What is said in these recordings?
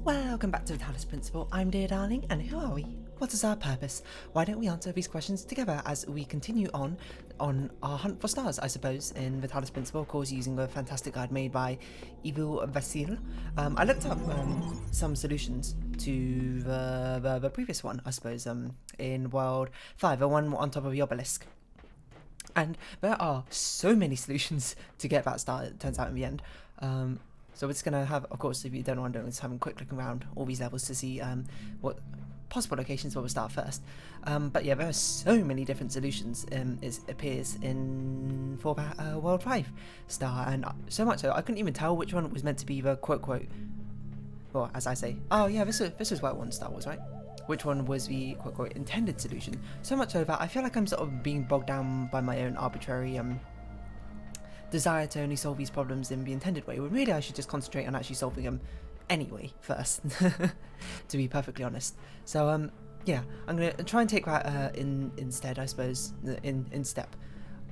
Welcome back to the Talos Principle. I'm Dear Darling, and who are we? What is our purpose? Why don't we answer these questions together as we continue on our hunt for stars, I suppose, in the Talos Principle, of course, using a fantastic guide made by Evil Vasil. I looked up some solutions to the previous one, I suppose, in World 5, the one on top of the obelisk. And there are so many solutions to get that star, it turns out, in the end. So we're just going to have, of course, if you don't know what I'm doing, just having a quick look around all these levels to see what possible locations where we'll start first. But yeah, there are so many different solutions, it appears, for that World 5 star, and so much so I couldn't even tell which one was meant to be the quote-quote, well, as I say, oh yeah, this was where one star was, right? Which one was the quote-quote intended solution. So much so that I feel like I'm sort of being bogged down by my own arbitrary desire to only solve these problems in the intended way, when really I should just concentrate on actually solving them anyway first, to be perfectly honest. So yeah, I'm going to try and take that instead, I suppose, in step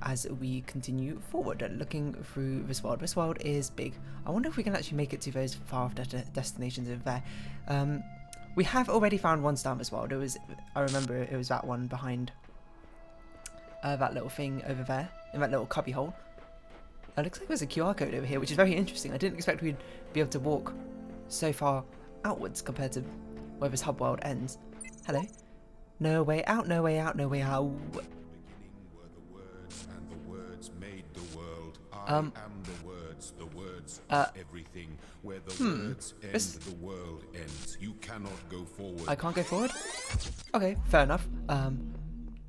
as we continue forward looking through this world. This world is big. I wonder if we can actually make it to those far off destinations over there. We have already found one star in this world. I remember it was that one behind that little thing over there, in that little cubby hole. It looks like there's a QR code over here, which is very interesting. I didn't expect we'd be able to walk so far outwards compared to where this hub world ends. Hello? No way out, no way out, no way out. The words are everything. Where the words end, the world ends. You cannot go forward. I can't go forward? Okay, fair enough.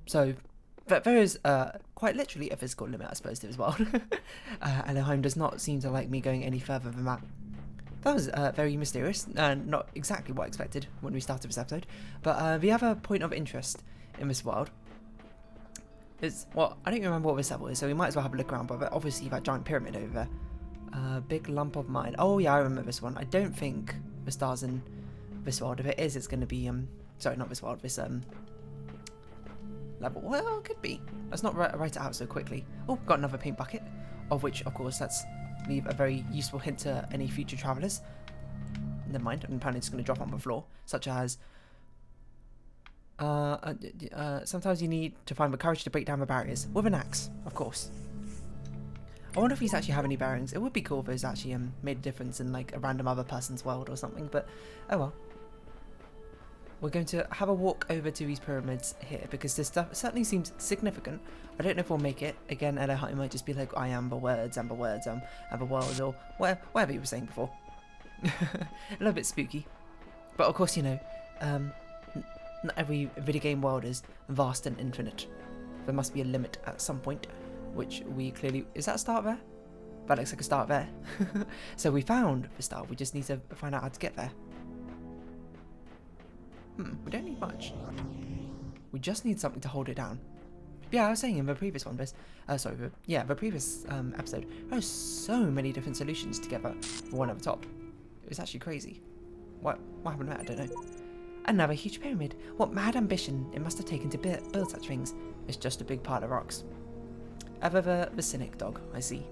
So there is quite literally a physical limit, I suppose, to this world. Elohim does not seem to like me going any further than that. That was very mysterious, and not exactly what I expected when we started this episode. But the other point of interest in this world is, well, I don't remember what this level is, so we might as well have a look around, but obviously that giant pyramid over there. Big lump of mine. Oh yeah, I remember this one. I don't think the stars in this world. If it is, it's going to be, sorry, not this world, this level. Well, it could be. Let's not write it out so quickly. Oh, got another paint bucket, of which, of course, let's leave a very useful hint to any future travellers. Never mind, I'm apparently just going to drop on the floor, such as sometimes you need to find the courage to break down the barriers with an axe, of course. I wonder if these actually have any bearings. It would be cool if those actually made a difference in like a random other person's world or something, but oh well. We're going to have a walk over to these pyramids here because this stuff certainly seems significant. I don't know if we'll make it. Again, Elohim might just be like, I am the words, Amber words, Amber worlds, or whatever you were saying before. A little bit spooky. But of course, you know, not every video game world is vast and infinite. There must be a limit at some point, which we clearly... Is that a start there? That looks like a start there. So we found the start. We just need to find out how to get there. We don't need much. We just need something to hold it down. Yeah, I was saying in the previous one, the previous episode, there are so many different solutions together for one at the top. It was actually crazy. What happened there? I don't know. Another huge pyramid. What mad ambition it must have taken to build such things. It's just a big pile of rocks. Ever the cynic dog, I see.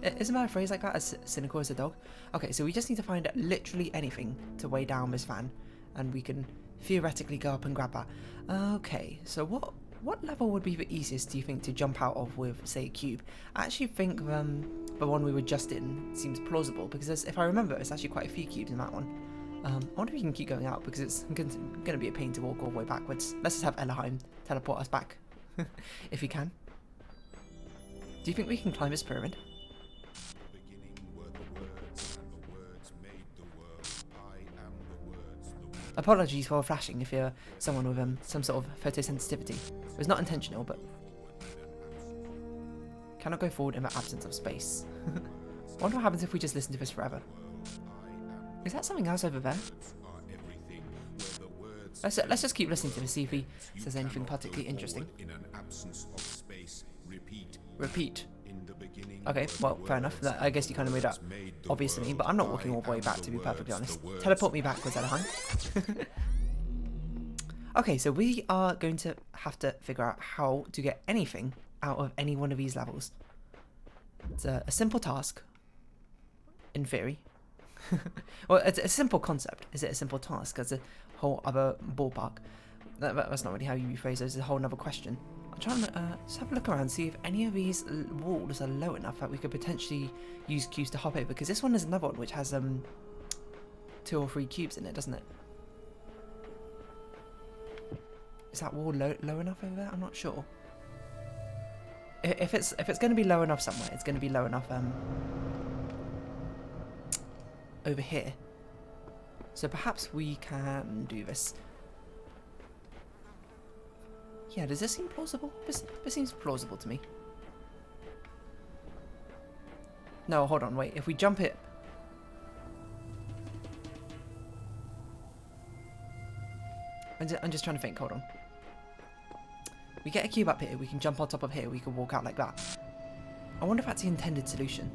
Isn't there a phrase like that, as cynical as a dog? Okay, so we just need to find literally anything to weigh down this fan, and we can theoretically go up and grab that. Okay, so what level would be the easiest, do you think, to jump out of with, say, a cube? I actually think the one we were just in seems plausible, because if I remember, there's actually quite a few cubes in that one. I wonder if we can keep going out, because it's going to be a pain to walk all the way backwards. Let's just have Elohim teleport us back, if he can. Do you think we can climb this pyramid? Apologies for flashing if you're someone with some sort of photosensitivity. It was not intentional, but... Cannot go forward in the absence of space. I wonder what happens if we just listen to this forever. Is that something else over there? Let's just keep listening to this, see if he says anything particularly interesting. Repeat. Okay, well, fair enough. I guess you kind of made that obvious to me, but I'm not walking all the way back, to be perfectly honest. Teleport me backwards, Elohim. Okay, so we are going to have to figure out how to get anything out of any one of these levels. It's a simple task, in theory. Well, it's a simple concept. Is it a simple task? That's a whole other ballpark. That's not really how you rephrase it. It's a whole other question. I'm trying to just have a look around, see if any of these walls are low enough that we could potentially use cubes to hop over. Because this one is another one which has 2 or 3 cubes in it, doesn't it? Is that wall low enough over there? I'm not sure. If it's going to be low enough somewhere, it's going to be low enough over here. So perhaps we can do this. Yeah, does this seem plausible? This seems plausible to me. No, hold on, wait. If we jump it... I'm just trying to think, hold on. We get a cube up here, we can jump on top of here, we can walk out like that. I wonder if that's the intended solution.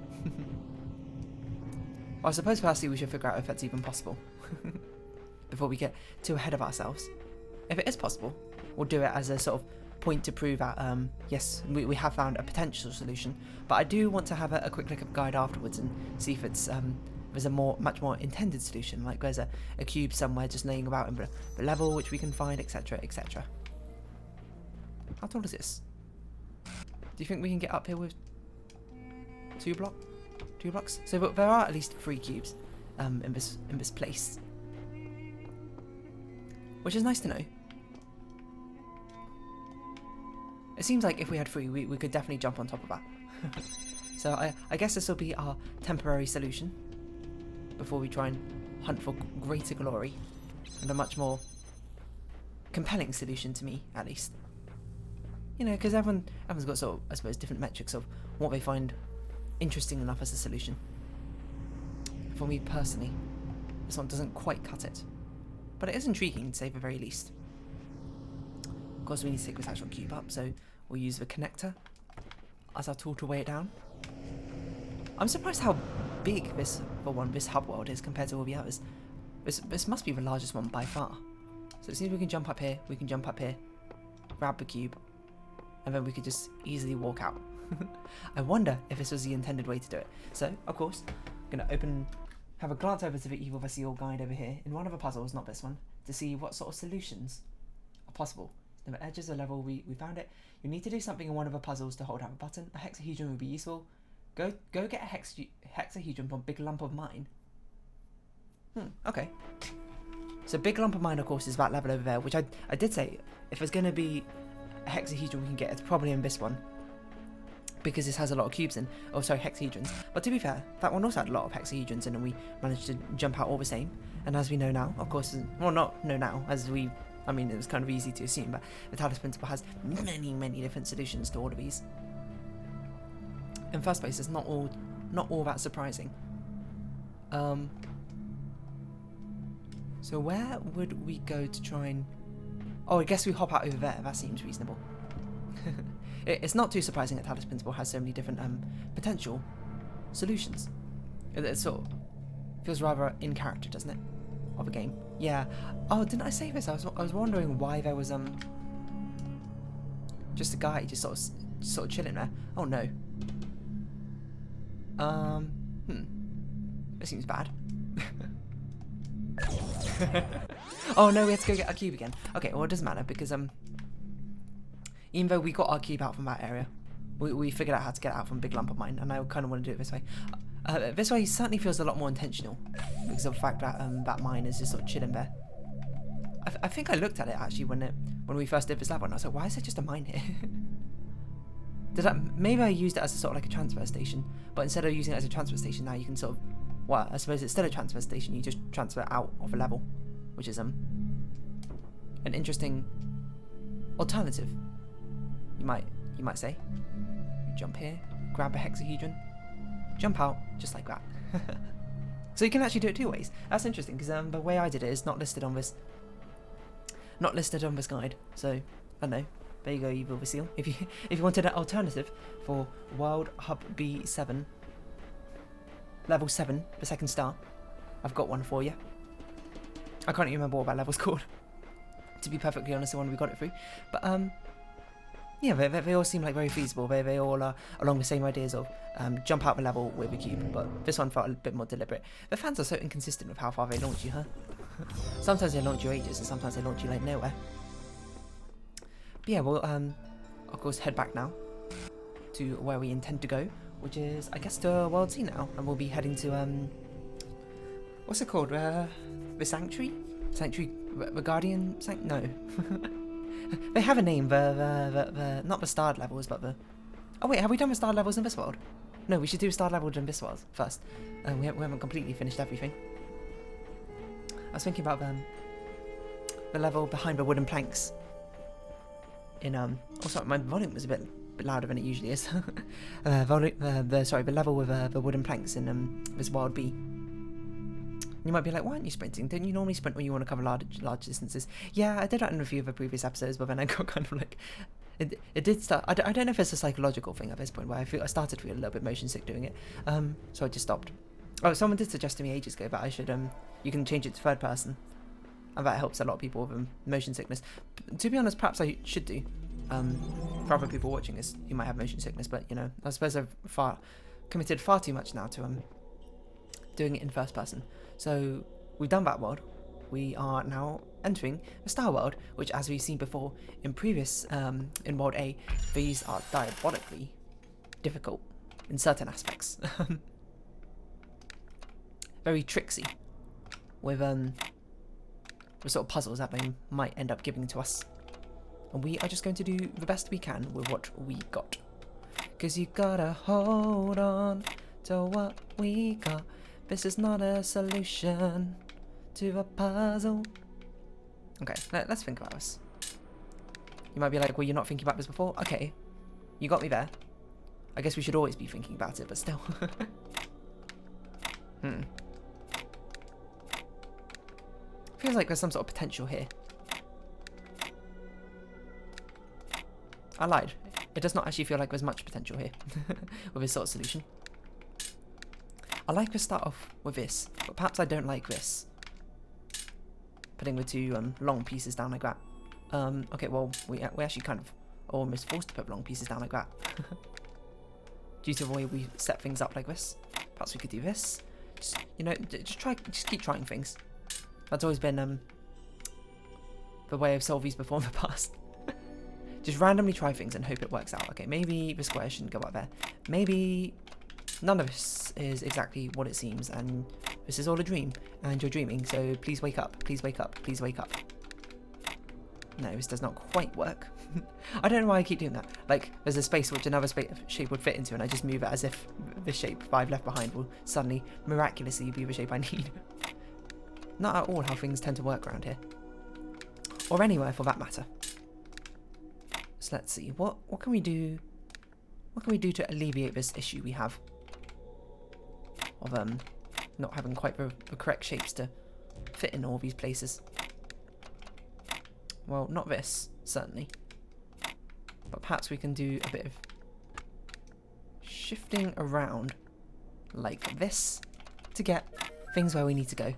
Well, I suppose firstly we should figure out if that's even possible. Before we get too ahead of ourselves. If it is possible, we'll do it as a sort of point to prove that, yes, we have found a potential solution. But I do want to have a quick look at the guide afterwards and see if it's there's a much more intended solution, like there's a cube somewhere just laying about in the level which we can find, etc, etc. How tall is this? Do you think we can get up here with 2 blocks? So there are at least 3 cubes in this place, which is nice to know. It seems like if we had 3, we could definitely jump on top of that. So I guess this will be our temporary solution before we try and hunt for greater glory and a much more compelling solution, to me at least. You know, because everyone's got sort of, I suppose, different metrics of what they find interesting enough as a solution. For me personally, this one doesn't quite cut it, but it is intriguing to say the very least. Of course, we need to take this actual cube up, so we'll use the connector as our tool to weigh it down. I'm surprised how big this hub world is compared to all the others. This must be the largest one by far. So it seems we can jump up here, grab the cube, and then we could just easily walk out. I wonder if this was the intended way to do it. So, of course, I'm going to have a glance over to the Evil Vessel guide over here in one of the puzzles, not this one, to see what sort of solutions are possible. In the edges of the level, we found it. You need to do something in one of the puzzles to hold out a button. A hexahedron would be useful. Go get a hexahedron from Big Lump of Mine. Okay. So Big Lump of Mine, of course, is that level over there, which I did say, if there's going to be a hexahedron we can get, it's probably in this one. Because this has a lot of cubes in. Oh, sorry, hexahedrons. But to be fair, that one also had a lot of hexahedrons in, and we managed to jump out all the same. And as we know now, of course, well, not know now, I mean, it was kind of easy to assume, but the Talos principle has many, many different solutions to all of these. In first place, it's not all that surprising. So where would we go to try and... Oh, I guess we hop out over there. That seems reasonable. It's not too surprising that Talos principle has so many different potential solutions. It sort of feels rather in character, doesn't it, of a game? Yeah. Oh, didn't I say this? I was wondering why there was just a guy just sort of chilling there. Oh no. This seems bad. Oh no, we have to go get our cube again. Okay, well it doesn't matter because even though we got our cube out from that area, we figured out how to get out from Big Lump of Mine, and I kind of want to do it this way. This way certainly feels a lot more intentional because of the fact that that mine is just sort of chilling there. I think I looked at it actually when we first did this level, and I was like, why is there just a mine here? Maybe I used it as a sort of like a transfer station, but instead of using it as a transfer station, now you can sort of, well, I suppose instead of transfer station, you just transfer out of a level, which is an interesting alternative. You might say. You jump here, grab a hexahedron, jump out, just like that. So you can actually do it 2 ways. That's interesting because the way I did it is not listed on this guide. So I don't know. There you go, Evil Vessel. If you wanted an alternative for World Hub B7, level 7, the 2nd star, I've got one for you. I can't even remember what that level's called, to be perfectly honest, the one we got it through. But yeah, they all seem like very feasible. They all are along the same ideas of jump out the level with a cube, but this one felt a bit more deliberate. The fans are so inconsistent with how far they launch you, huh? Sometimes they launch you ages, and sometimes they launch you like nowhere. But yeah, we'll of course head back now to where we intend to go, which is, I guess, to World C now, and we'll be heading to what's it called? The Sanctuary? Sanctuary? The Guardian? No. They have a name. The not the starred levels, but the. Oh wait, have we done the starred levels in this world? No, we should do starred levels in this world first. We haven't completely finished everything. I was thinking about the level behind the wooden planks. In oh sorry, my volume was a bit louder than it usually is. The level with the wooden planks in this World B. You might be like, why aren't you sprinting? Don't you normally sprint when you want to cover large distances? Yeah, I did that in a few of the previous episodes, but then I got kind of like... It did start... I don't know if it's a psychological thing at this point, where I started to feel a little bit motion sick doing it. So I just stopped. Oh, someone did suggest to me ages ago that I should... you can change it to third person. And that helps a lot of people with motion sickness. To be honest, perhaps I should do. For other people watching this, you might have motion sickness, but, you know, I suppose I've committed far too much now to doing it in first person. So we've done that world. We are now entering the Star World, which, as we've seen before in previous in World A, these are diabolically difficult in certain aspects. Very tricksy with the sort of puzzles that they might end up giving to us. And we are just going to do the best we can with what we got. Because you gotta hold on to what we got. This is not a solution to a puzzle. Okay, let's think about this. You might be like, well, you're not thinking about this before? Okay, you got me there. I guess we should always be thinking about it, but still. Feels like there's some sort of potential here. I lied. It does not actually feel like there's much potential here with this sort of solution. I like to start off with this, but perhaps I don't like this. Putting the two long pieces down like that. Okay, well, we actually kind of almost forced to put long pieces down like that. Due to the way we set things up like this. Perhaps we could do this. Just, you know, just keep trying things. That's always been the way I've solved these before in the past. Just randomly try things and hope it works out. Okay, maybe the square shouldn't go up there. Maybe none of this is exactly what it seems, and this is all a dream, and you're dreaming, so please wake up, please wake up, please wake up. No, this does not quite work. I don't know why I keep doing that. Like, there's a space which another shape would fit into, and I just move it as if this shape that I've left behind will suddenly, miraculously be the shape I need. Not at all how things tend to work around here. Or anywhere, for that matter. So let's see, what can we do? What can we do to alleviate this issue we have of not having quite the correct shapes to fit in all these places? Well, not this, certainly. But perhaps we can do a bit of shifting around like this to get things where we need to go.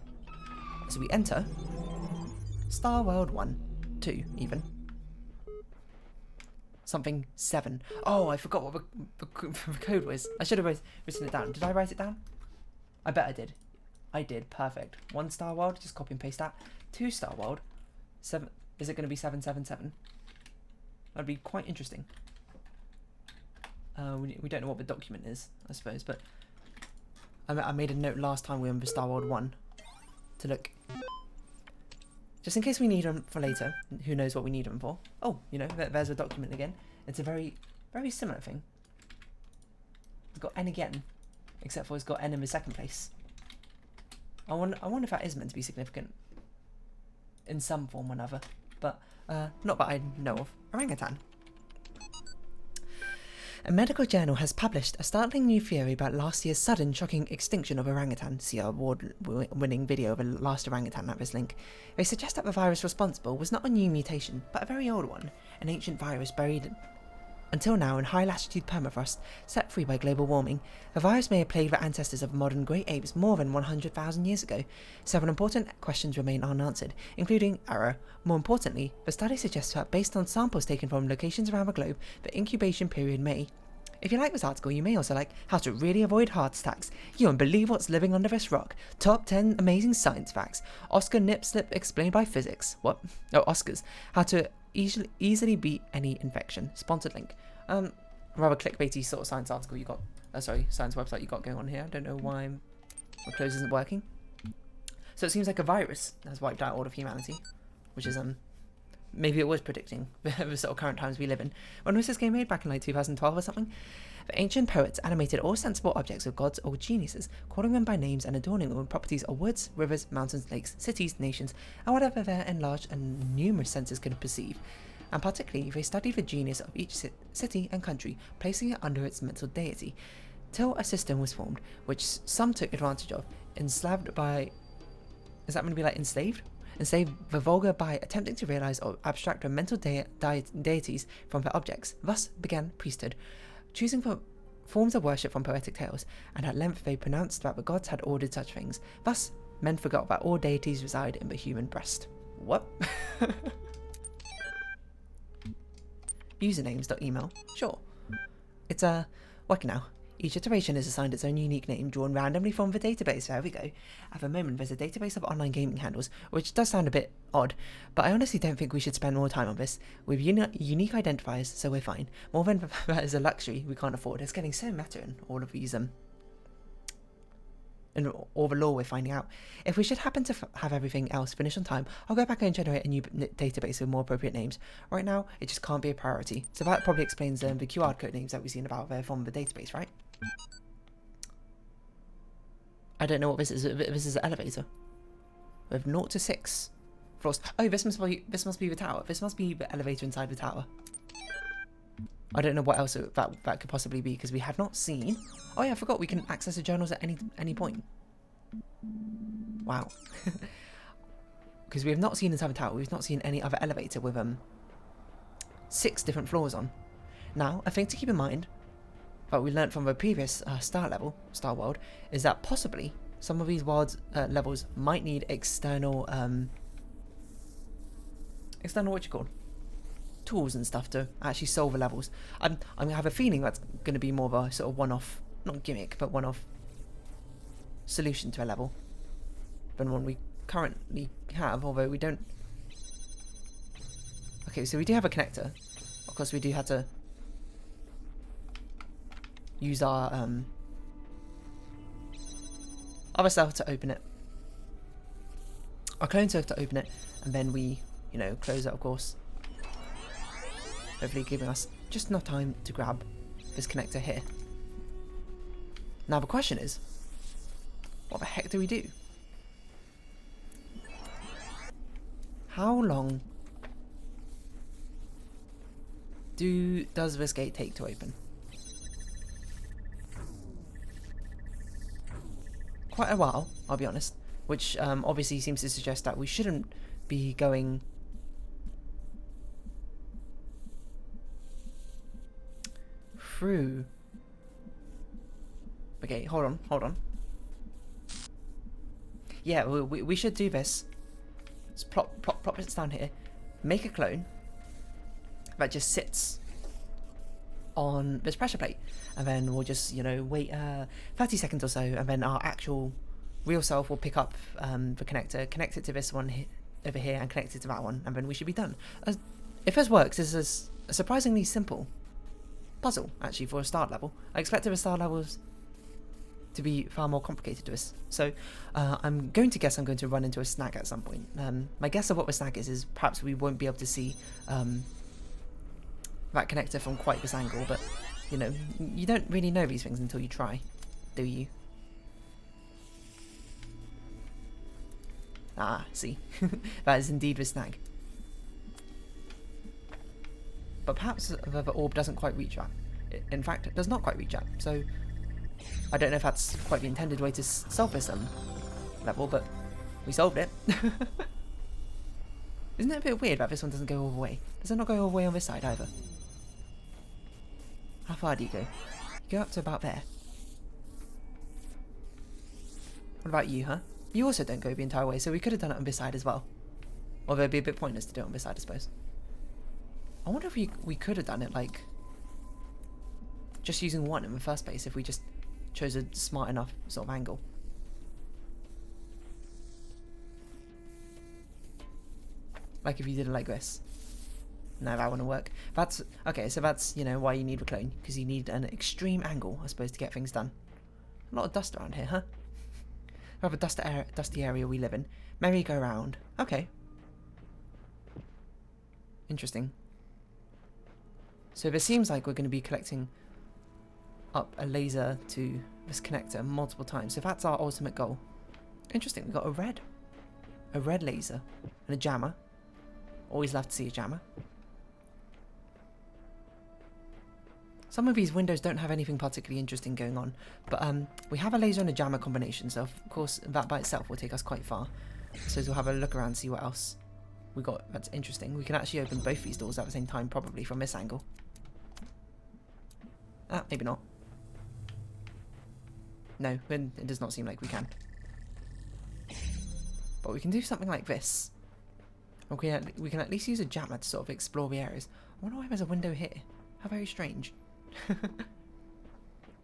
So we enter Star World 1, 2 even. Something 7. Oh, I forgot what the code was. I should have written it down. Did I write it down? I bet I did. I did. Perfect. 1 Star World. Just copy and paste that. 2 Star World. 7. Is it going to be 777? That'd be quite interesting. We don't know what the document is, I suppose, but I made a note last time we were in the Star World 1 to look. Just in case we need them for later. Who knows what we need them for? Oh, you know, there's a document again. It's a very, very similar thing. It's got N again, except for it's got N in the second place. I wonder if that is meant to be significant in some form or another, but not that I know of. Orangutan. A medical journal has published a startling new theory about last year's sudden, shocking extinction of orangutan. See our award-winning video of a last orangutan at this link. They suggest that the virus responsible was not a new mutation, but a very old one, an ancient virus buried Until now, in high-latitude permafrost, set free by global warming, the virus may have plagued the ancestors of modern great apes more than 100,000 years ago. Several important questions remain unanswered, including error. More importantly, the study suggests that based on samples taken from locations around the globe, the incubation period may. If you like this article, you may also like how to really avoid heart attacks. You won't believe what's living under this rock. Top 10 amazing science facts. Oscar nip slip explained by physics. What? Oh, Oscars. How to easily beat any infection. Sponsored link. Rather clickbaity sort of science article you got. Science website you got going on here. I don't know why my close isn't working. So it seems like a virus has wiped out all of humanity, which is maybe it was predicting the sort of current times we live in. When was this game made? Back in like 2012 or something? The ancient poets animated all sensible objects of gods or geniuses, calling them by names and adorning them with properties of woods, rivers, mountains, lakes, cities, nations, and whatever their enlarged and numerous senses could perceive. And particularly, they studied the genius of each city and country, placing it under its mental deity, till a system was formed, which some took advantage of, enslaved by... Is that going to be like enslaved? Enslaved the vulgar by attempting to realize or abstract the mental deities from their objects. Thus began priesthood, choosing for forms of worship from poetic tales, and at length they pronounced that the gods had ordered such things. Thus, men forgot that all deities reside in the human breast. What? Usernames.email. Sure. It's working now. Each iteration is assigned its own unique name drawn randomly from the database. There we go. At the moment, there's a database of online gaming handles, which does sound a bit odd, but I honestly don't think we should spend more time on this. We've unique identifiers, so we're fine. More than that is a luxury we can't afford. It's getting so meta in all of these, and all the lore we're finding out. If we should happen to have everything else finished on time, I'll go back and generate a new database with more appropriate names. Right now, it just can't be a priority. So that probably explains the QR code names that we've seen about there from the database, right? I don't know what this is. This is an elevator with 0 to 6 floors. Oh, this must be the tower. This must be the elevator inside the tower. I don't know what else that could possibly be, because we have not seen... Oh yeah, I forgot we can access the journals at any point. Wow. Because we have not seen inside the tower, we've not seen any other elevator with 6 different floors on. Now, a thing to keep in mind, that we learned from the previous Star World, is that possibly some of these worlds levels might need external tools and stuff to actually solve the levels. I have a feeling that's going to be more of a sort of one-off, not gimmick, but one-off solution to a level than one we currently have, although we don't... Okay, so we do have a connector. Of course, we do have to use our other self to open it. Our clone self to open it, and then we, close it, of course. Hopefully giving us just enough time to grab this connector here. Now the question is, what the heck do we do? How long does this gate take to open? Quite a while, I'll be honest, which obviously seems to suggest that we shouldn't be going through. Okay, hold on. Yeah, we should do this. Let's plop this down here. Make a clone that just sits on this pressure plate, and then we'll just wait 30 seconds or so, and then our actual real self will pick up the connector, connect it to this one over here, and connect it to that one, and then we should be done. If this works, this is a surprisingly simple puzzle actually for a start level. I expected the start levels to be far more complicated to this, so I'm going to guess I'm going to run into a snag at some point. My guess of what the snag is perhaps we won't be able to see that connector from quite this angle, but you don't really know these things until you try, do you? Ah, see. That is indeed the snag. But perhaps the orb doesn't quite reach that. In fact, it does not quite reach that, so I don't know if that's quite the intended way to solve this level, but we solved it. Isn't it a bit weird that this one doesn't go all the way? Does it not go all the way on this side either? How far do you go? You go up to about there. What about you, huh? You also don't go the entire way, so we could have done it on this side as well. Although it'd be a bit pointless to do it on this side, I suppose. I wonder if we could have done it, like, just using one in the first place, if we just chose a smart enough sort of angle. Like if you did it like this. No, that wouldn't work. That's, okay, so that's, you know, why you need a clone. Because you need an extreme angle, I suppose, to get things done. A lot of dust around here, huh? Rather dusty area we live in. Merry-go-round. Okay. Interesting. So it seems like we're going to be collecting up a laser to this connector multiple times. So that's our ultimate goal. Interesting. We've got a red laser and a jammer. Always love to see a jammer. Some of these windows don't have anything particularly interesting going on, but we have a laser and a jammer combination, so of course that by itself will take us quite far. So we'll have a look around and see what else we got that's interesting. We can actually open both these doors at the same time, probably from this angle. Ah, maybe not. No, it does not seem like we can. But we can do something like this. Okay, we can at least use a jammer to sort of explore the areas. I wonder why there's a window here. How very strange. You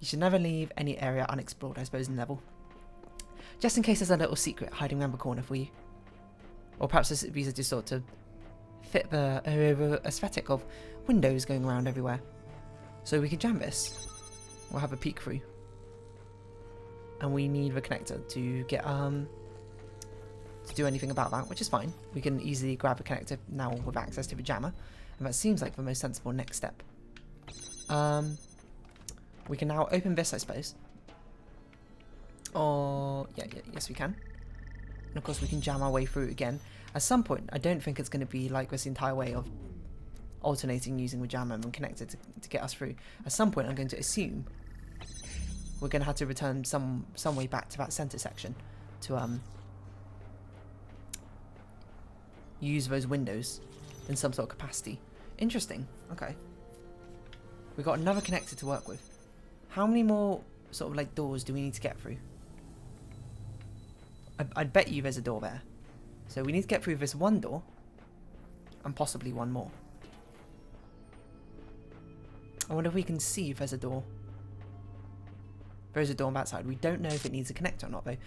should never leave any area unexplored, I suppose, in level. Just in case there's a little secret hiding around the corner for you. Or perhaps these are just sort of fit the aesthetic of windows going around everywhere. So we could jam this. We'll have a peek through. And we need the connector to get to do anything about that, which is fine. We can easily grab a connector now with access to the jammer. And that seems like the most sensible next step. We can now open this, I suppose. Or, yes we can. And of course we can jam our way through again. At some point, I don't think it's going to be like this entire way of alternating using the jammer and connector to get us through. At some point I'm going to assume we're going to have to return some way back to that center section to use those windows in some sort of capacity. Interesting. Okay. We've got another connector to work with. How many more sort of like doors do we need to get through? I'd bet you there's a door there. So we need to get through this one door and possibly one more. I wonder if we can see if there's a door. There's a door on that side. We don't know if it needs a connector or not though.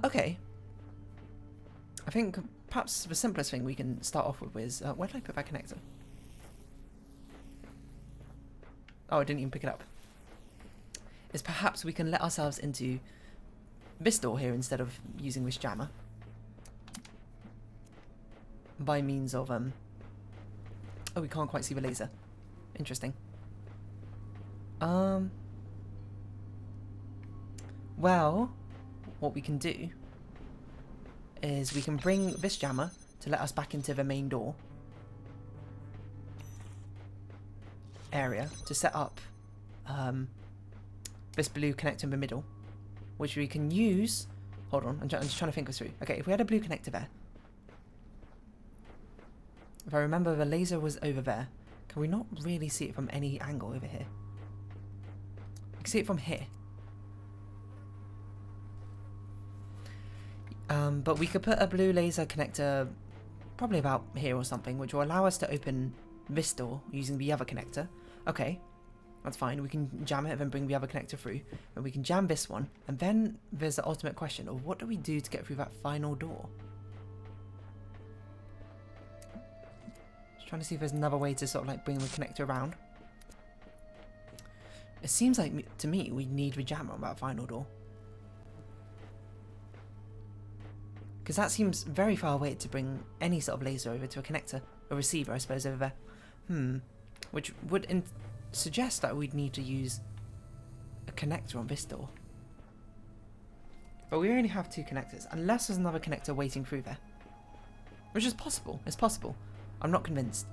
Okay. I think perhaps the simplest thing we can start off with is... where did I put that connector? Oh, I didn't even pick it up. Is perhaps we can let ourselves into this door here instead of using this jammer. By means of... oh, we can't quite see the laser. Interesting. Well, what we can do is we can bring this jammer to let us back into the main door area to set up this blue connector in the middle, which we can use... Hold on, I'm just trying to think this through. Okay, if we had a blue connector there, if I remember the laser was over there, can we not really see it from any angle over here? We can see it from here. But we could put a blue laser connector probably about here or something, which will allow us to open this door using the other connector. Okay, that's fine. We can jam it and then bring the other connector through. And we can jam this one. And then there's the ultimate question of what do we do to get through that final door? Just trying to see if there's another way to sort of like bring the connector around. It seems like, to me, we need the jammer on that final door. Because that seems very far away to bring any sort of laser over to a connector. A receiver, I suppose, over there. Which would suggest that we'd need to use a connector on this door. But we only have 2 connectors, unless there's another connector waiting through there. Which is possible. It's possible. I'm not convinced.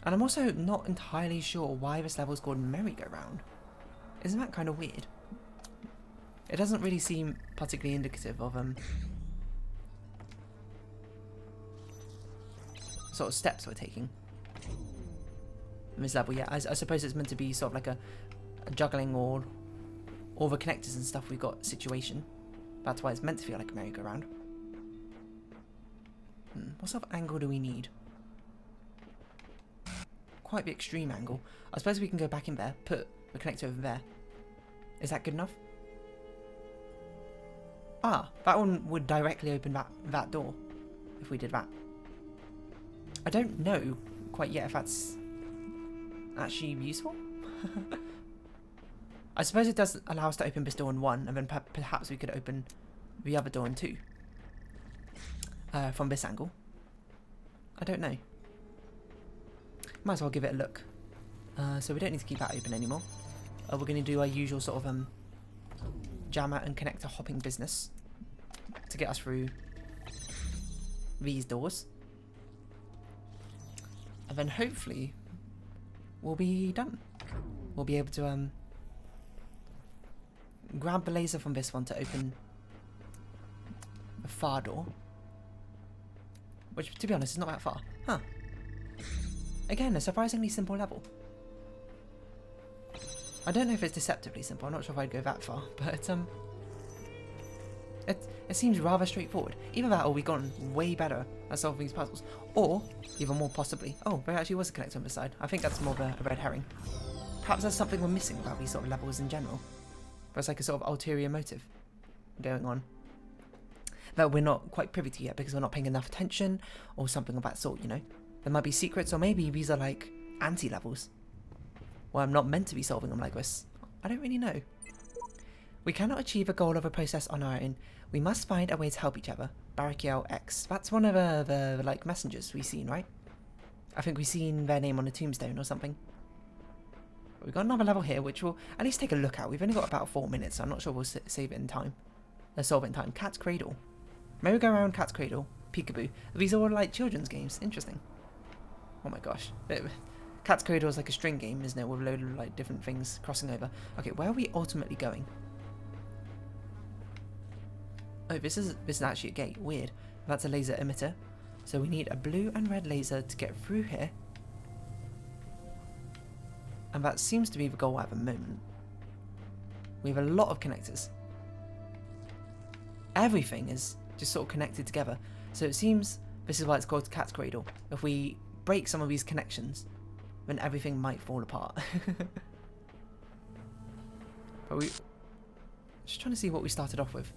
And I'm also not entirely sure why this level is called merry-go-round. Isn't that kind of weird? It doesn't really seem particularly indicative of sort of steps we're taking. in this level. Yeah, I suppose it's meant to be sort of like a juggling or all the connectors and stuff we've got situation. That's why it's meant to feel like a merry-go-round. What sort of angle do we need? Quite the extreme angle. I suppose we can go back in there, put the connector over there. Is that good enough? Ah, that one would directly open that door if we did that. I don't know quite yet if that's actually useful. I suppose it does allow us to open this door in one, and then perhaps we could open the other door in two. From this angle. I don't know. Might as well give it a look. So we don't need to keep that open anymore. We're going to do our usual sort of jammer and connector hopping business to get us through these doors. And then hopefully we'll be done. We'll be able to grab the laser from this one to open the far door. Which, to be honest, is not that far. Huh. Again, a surprisingly simple level. I don't know if it's deceptively simple. I'm not sure if I'd go that far. But, it seems rather straightforward. Either that or we've gotten way better at solving these puzzles. Or, even more possibly... Oh, there actually was a connector on the side. I think that's more of a red herring. Perhaps there's something we're missing about these sort of levels in general. There's like a sort of ulterior motive going on that we're not quite privy to yet because we're not paying enough attention or something of that sort, you know. There might be secrets, or maybe these are like anti-levels. Well, I'm not meant to be solving them like this. I don't really know. We cannot achieve a goal of a process on our own. We must find a way to help each other. Barakiel X. That's one of the like messengers we've seen, right? I think we've seen their name on a tombstone or something. But we've got another level here, which we'll at least take a look at. We've only got about 4 minutes, so I'm not sure we'll save it in time. Solve it in time. Cat's Cradle. Merry-go-round, Cat's Cradle, Peekaboo. These are all like children's games. Interesting. Oh my gosh. Cat's Cradle is like a string game, isn't it? With a load of like different things crossing over. Okay, where are we ultimately going? Oh, this is actually a gate. Weird. That's a laser emitter. So we need a blue and red laser to get through here. And that seems to be the goal at the moment. We have a lot of connectors. Everything is just sort of connected together. So it seems this is why it's called Cat's Cradle. If we break some of these connections, then everything might fall apart. But we... Just trying to see what we started off with.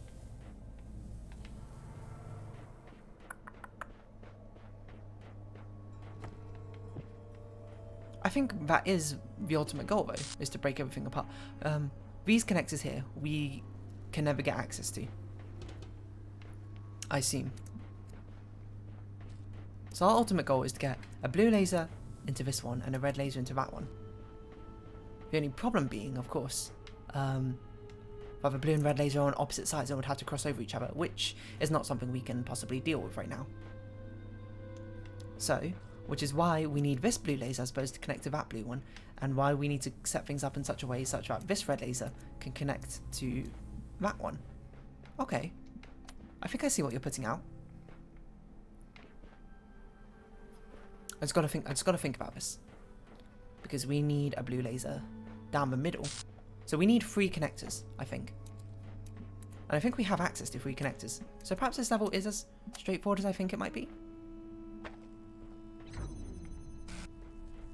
I think that is the ultimate goal, though, is to break everything apart. These connectors here, we can never get access to. I assume. So our ultimate goal is to get a blue laser into this one and a red laser into that one. The only problem being, of course, if a blue and red laser are on opposite sides, they would have to cross over each other, which is not something we can possibly deal with right now. So, which is why we need this blue laser as opposed to connect to that blue one, and why we need to set things up in such a way such that this red laser can connect to that one. Okay. I think I see what you're putting out. I just gotta think about this. Because we need a blue laser down the middle. So we need 3 connectors, I think. And I think we have access to 3 connectors. So perhaps this level is as straightforward as I think it might be.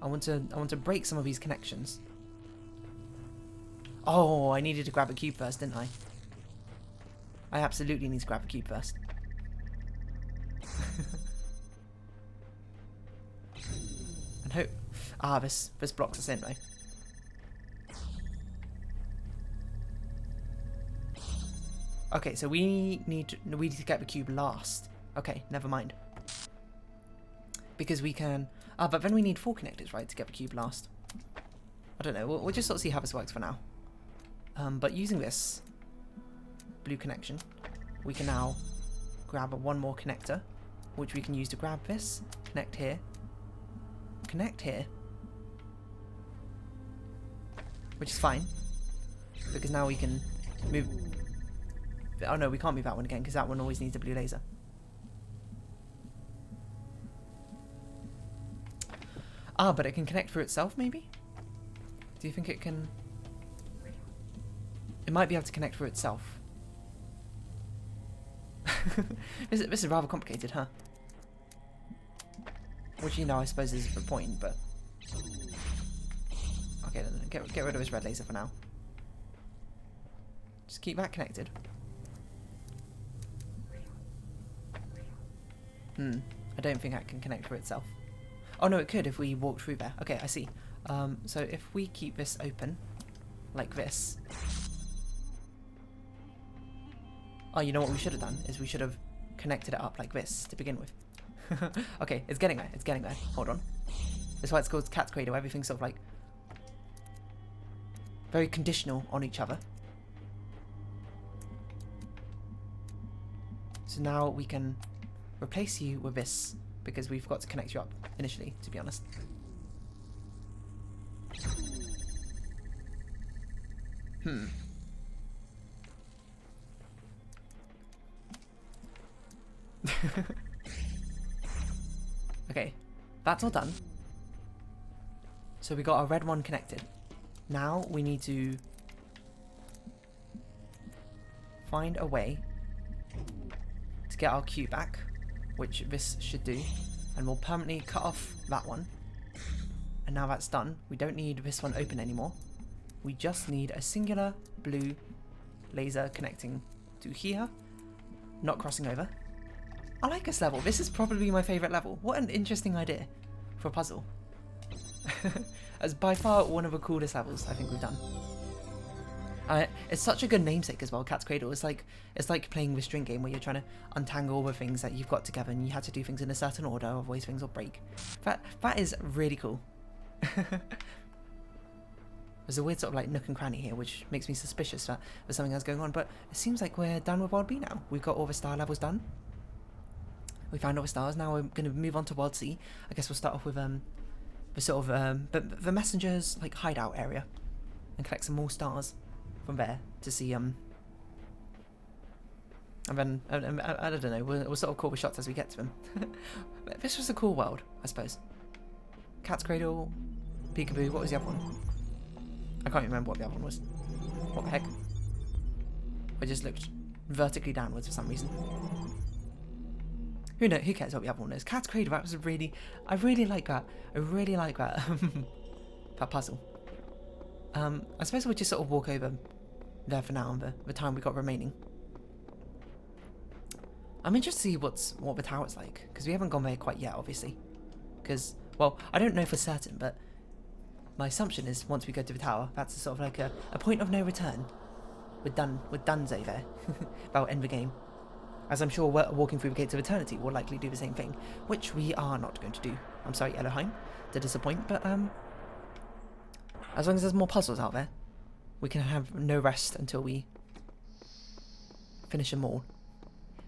I want to break some of these connections. Oh, I needed to grab a cube first, didn't I? I absolutely need to grab a cube first. And hope... Ah, this blocks us in, though. Okay, so we need to get the cube last. Okay, never mind. Because we can... Ah, but then we need 4 connectors, right, to get the cube last. I don't know, we'll just sort of see how this works for now. But using this blue connection, we can now grab one more connector, which we can use to grab this, connect here, which is fine, because now we can move... Oh no, we can't move that one again, because that one always needs a blue laser. Ah, but it can connect through itself, maybe? Do you think it can... It might be able to connect through itself. This is rather complicated, huh? Which, you know, I suppose is the point, but... Okay, then get rid of his red laser for now. Just keep that connected. I don't think that can connect through itself. Oh no, it could if we walk through there. Okay, I see. So if we keep this open, like this... Oh, you know what we should have done? Is we should have connected it up like this to begin with. Okay, it's getting there, it's getting there. Hold on. That's why it's called Cat's Cradle. Everything's sort of like... very conditional on each other. So now we can replace you with this, because we've got to connect you up initially, to be honest. Okay, that's all done. So we got our red one connected. Now we need to find a way to get our cue back, which this should do, and we'll permanently cut off that one. And now that's done, we don't need this one open anymore. We just need a singular blue laser connecting to here, not crossing over. I like this level. This is probably my favourite level. What an interesting idea for a puzzle. As by far one of the coolest levels I think we've done. It's such a good namesake as well, Cat's Cradle. It's like playing the string game where you're trying to untangle all the things that you've got together and you have to do things in a certain order, otherwise things will break. That is really cool. There's a weird sort of like nook and cranny here, which makes me suspicious that there's something else going on, but it seems like we're done with World B now. We've got all the star levels done. We found all the stars. Now we're going to move on to World C. I guess we'll start off with the sort of the messenger's like hideout area and collect some more stars from there to see and then I don't know. We'll sort of call the shots as we get to them. This was a cool world, I suppose. Cat's Cradle, Peekaboo. What was the other one? I can't remember what the other one was. What the heck? I just looked vertically downwards for some reason. Who knows? Who cares what the other one is? Cat's Cradle. That was I really like that. I really like that. That puzzle. I suppose we'll just sort of walk over there for now, and the time we got remaining. I'm interested to see what the tower's like, because we haven't gone there quite yet, obviously. Because, well, I don't know for certain, but my assumption is once we go to the tower, that's sort of like a point of no return. We're donezo there. That'll end the game. As I'm sure walking through the gates of eternity will likely do the same thing, which we are not going to do. I'm sorry, Elohim, to disappoint, but as long as there's more puzzles out there, we can have no rest until we finish them all.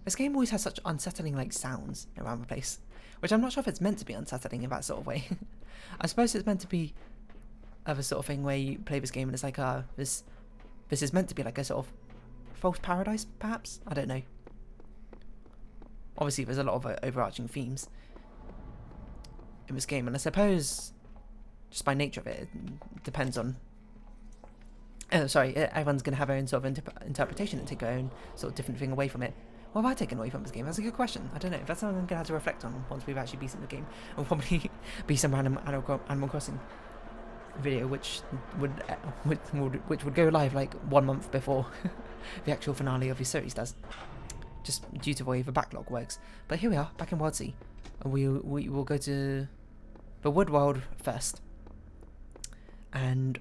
This game always has such unsettling like sounds around the place, which I'm not sure if it's meant to be unsettling in that sort of way. I suppose it's meant to be of a sort of thing where you play this game and it's like, this is meant to be like a sort of false paradise, perhaps? I don't know. Obviously, there's a lot of overarching themes in this game, and I suppose, just by nature of it, it depends on... everyone's going to have their own sort of interpretation and take their own sort of different thing away from it. What have I taken away from this game? That's a good question. I don't know. That's something I'm going to have to reflect on once we've actually beaten the game. It'll probably be some random Animal Crossing video, which would go live like 1 month before the actual finale of the series does. Just due to the way the backlog works. But here we are, back in World C. We will go to the Woodworld first. And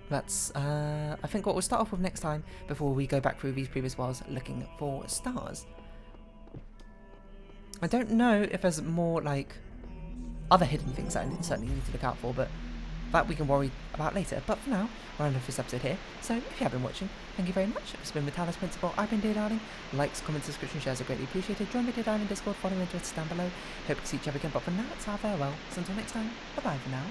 that's, I think, what we'll start off with next time before we go back through these previous worlds looking for stars. I don't know if there's more, like, other hidden things that I certainly need to look out for, but that we can worry about later. But for now, we're ending this episode here. So if you have been watching, thank you very much. It's been the Talos Principal. I've been Dear Darling. Likes, comments, subscription, shares are greatly appreciated. Join me Dear Darling Discord, follow me on Twitter down below. Hope to see each other again. But for now, it's our farewell. So until next time, bye bye for now.